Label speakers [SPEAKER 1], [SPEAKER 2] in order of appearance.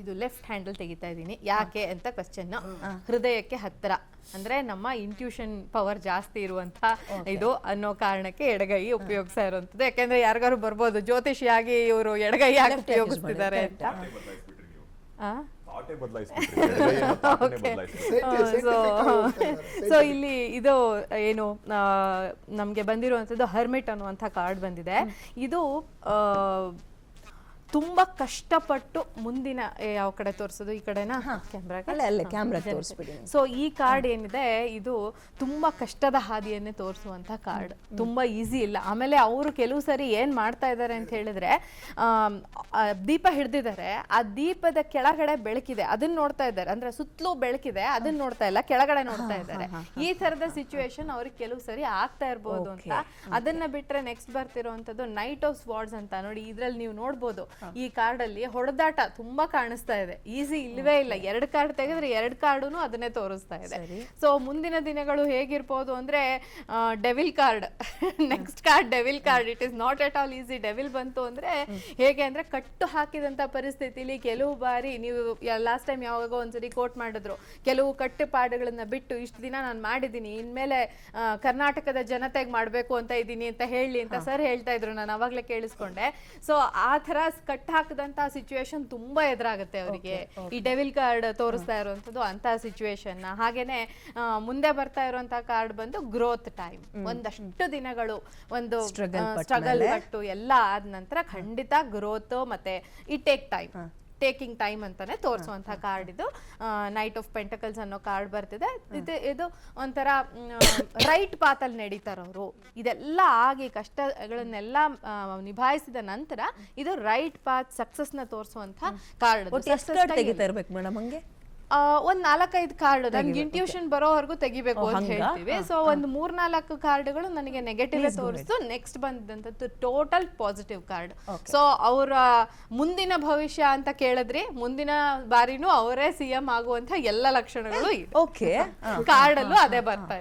[SPEAKER 1] ಇದು left handle ತೆಗಿತಾ ಇದ್ದೀನಿ. ಯಾಕೆ ಅಂತ ಕ್ವಶನ್. ಹೃದಯಕ್ಕೆ ಹತ್ತಿರ ಅಂದ್ರೆ ನಮ್ಮ ಇಂಟ್ಯೂಷನ್ ಪವರ್ ಜಾಸ್ತಿ ಇರುವಂತ ಇದು ಅನ್ನೋ ಕಾರಣಕ್ಕೆ ಎಡಗೈ ಉಪಯೋಗಿಸ್ತಾ ಇರುವಂತದ್ದು. ಯಾಕೆಂದ್ರೆ ಯಾರಿಗಾರು ಬರ್ಬೋದು ಜ್ಯೋತಿಷಿಯಾಗಿ ಇವರು ಎಡಗೈ ಯಾಕೆ ಉಪಯೋಗಿಸ್ತಿದ್ದಾರೆ ಅಂತ. ಸೊ ಇಲ್ಲಿ ಇದು ಏನು ನಮ್ಗೆ ಬಂದಿರುವಂತದ್ದು ಹರ್ಮಿಟ್ ಅನ್ನುವಂಥ ಕಾರ್ಡ್ ಬಂದಿದೆ. ಇದು ತುಂಬಾ ಕಷ್ಟಪಟ್ಟು ಮುಂದಿನ ಯಾವ ಕಡೆ ತೋರಿಸೋದು, ಈ ಕಡೆನಾ ಕ್ಯಾಮ್ರಾ ತೋರಿಸ್ಬಿಡಿ. ಸೊ ಈ ಕಾರ್ಡ್ ಏನಿದೆ ಇದು ತುಂಬಾ ಕಷ್ಟದ ಹಾದಿಯನ್ನೇ ತೋರಿಸುವಂತ ಕಾರ್ಡ್. ತುಂಬಾ ಈಸಿ ಇಲ್ಲ. ಆಮೇಲೆ ಅವರು ಕೆಲವು ಸರಿ ಏನ್ ಮಾಡ್ತಾ ಇದ್ದಾರೆ ಅಂತ ಹೇಳಿದ್ರೆ ದೀಪ ಹಿಡ್ದಿದ್ದಾರೆ, ಆ ದೀಪದ ಕೆಳಗಡೆ ಬೆಳಕಿದೆ ಅದನ್ನ ನೋಡ್ತಾ ಇದ್ದಾರೆ. ಅಂದ್ರೆ ಸುತ್ತಲೂ ಬೆಳಕಿದೆ ಅದನ್ನ ನೋಡ್ತಾ ಇಲ್ಲ, ಕೆಳಗಡೆ ನೋಡ್ತಾ ಇದ್ದಾರೆ. ಈ ತರದ ಸಿಚುವೇಶನ್ ಅವ್ರಿಗೆ ಕೆಲವು ಸರಿ ಆಗ್ತಾ ಇರ್ಬೋದು ಅಂತ. ಅದನ್ನ ಬಿಟ್ರೆ ನೆಕ್ಸ್ಟ್ ಬರ್ತಿರುವಂತದ್ದು ನೈಟ್ ಆಫ್ ಸ್ವಾರ್ಡ್ಸ್ ಅಂತ. ನೋಡಿ ಇದ್ರಲ್ಲಿ ನೀವು ನೋಡ್ಬೋದು ಈ ಕಾರ್ಡ್ ಅಲ್ಲಿ ಹೊಡೆದಾಟ ತುಂಬಾ ಕಾಣಿಸ್ತಾ ಇದೆ. ಈಸಿ ಇಲ್ವೇ ಇಲ್ಲ. 2 ಕಾರ್ಡ್ ತೆಗೆದ್ರೆ 2 ಕಾರ್ಡುನು ಅದನ್ನೇ ತೋರಿಸ್ತಾ ಇದೆ. ಸೊ ಮುಂದಿನ ದಿನಗಳು ಹೇಗಿರ್ಬೋದು ಅಂದ್ರೆ devil card, next card devil card. It is not at all easy. Devil ಬಂತು ಅಂದ್ರೆ ಹೇಗೆ ಅಂದ್ರೆ ಕಟ್ಟು ಹಾಕಿದಂತ ಪರಿಸ್ಥಿತಿಲಿ ಕೆಲವು ಬಾರಿ ನೀವು ಲಾಸ್ಟ್ ಟೈಮ್ ಯಾವಾಗ ಒಂದ್ಸರಿ ಕೋಟ್ ಮಾಡಿದ್ರು, ಕೆಲವು ಕಟ್ಟುಪಾಡುಗಳನ್ನ ಬಿಟ್ಟು ಇಷ್ಟು ದಿನ ನಾನು ಮಾಡಿದ್ದೀನಿ, ಇನ್ಮೇಲೆ ಕರ್ನಾಟಕದ ಜನತೆಗೆ ಮಾಡ್ಬೇಕು ಅಂತ ಇದ್ದೀನಿ ಅಂತ ಹೇಳಿ ಅಂತ ಸರ್ ಹೇಳ್ತಾ ಇದ್ರು. ನಾನು ಅವಾಗ್ಲೇ ಕೇಳಿಸ್ಕೊಂಡೆ. ಸೊ ಆ ತರ ಕಟ್ ಹಾಕದಂತ ಸಿಚುವೇಶನ್ ತುಂಬಾ ಎದುರಾಗುತ್ತೆ ಅವರಿಗೆ. ಈ ಡೆವಿಲ್ ಕಾರ್ಡ್ ತೋರಿಸ್ತಾ ಇರುವಂತದ್ದು ಅಂತ ಸಿಚುವೇಶನ್. ಹಾಗೇನೆ ಮುಂದೆ ಬರ್ತಾ ಇರುವಂತ ಕಾರ್ಡ್ ಬಂದು ಗ್ರೋತ್ ಟೈಮ್. ಒಂದಷ್ಟು ದಿನಗಳು ಒಂದು ಸ್ಟ್ರಗಲ್ ಪಟ್ಟು ಎಲ್ಲ ಆದ ನಂತರ ಖಂಡಿತ ಗ್ರೋತ್ ಮತ್ತೆ ಈ ಟೇಕಿಂಗ್ ಟೈಮ್ ಅಂತಾನೆ ತೋರಿಸುವಂತಹ ಕಾರ್ಡ್ ಇದು. ನೈಟ್ ಆಫ್ ಪೆಂಟಕಲ್ಸ್ ಅನ್ನೋ ಕಾರ್ಡ್ ಬರ್ತಿದೆ. ಇದು ಒಂಥರ ರೈಟ್ ಪಾತ್ ಅಲ್ಲಿ ನಡೀತಾರ ಅವರು. ಇದೆಲ್ಲ ಆಗಿ ಕಷ್ಟಗಳನ್ನೆಲ್ಲ ನಿಭಾಯಿಸಿದ ನಂತರ ಇದು ರೈಟ್ ಪಾತ್ ಸಕ್ಸಸ್ ನ ತೋರಿಸುವಂತ ಕಾರ್ಡ್. ಒಂದ್ 4-5 ಕಾರ್ಡ್ ನನ್ಗೆ ಇಂಟ್ಯೂಷನ್ ಬರೋವರೆಗೂ ತೆಗಿಬೇಕು ಅಂತ ಹೇಳ್ತೀವಿ. ಸೊ ಒಂದು 3-4 ಕಾರ್ಡ್ಗಳು ನನಗೆ ನೆಗೆಟಿವ್ ತೋರಿಸ್ತು. ನೆಕ್ಸ್ಟ್ ಬಂದಂತದ್ದು ಟೋಟಲ್ ಪಾಸಿಟಿವ್ ಕಾರ್ಡ್. ಸೊ ಅವರ ಮುಂದಿನ ಭವಿಷ್ಯ ಅಂತ ಕೇಳಿದ್ರಿ, ಮುಂದಿನ ಬಾರಿನೂ ಅವರೇ CM ಆಗುವಂತ ಎಲ್ಲ ಲಕ್ಷಣಗಳು ಕಾರ್ಡ್ ಅಲ್ಲೂ ಅದೇ ಬರ್ತಾ ಇದೆ.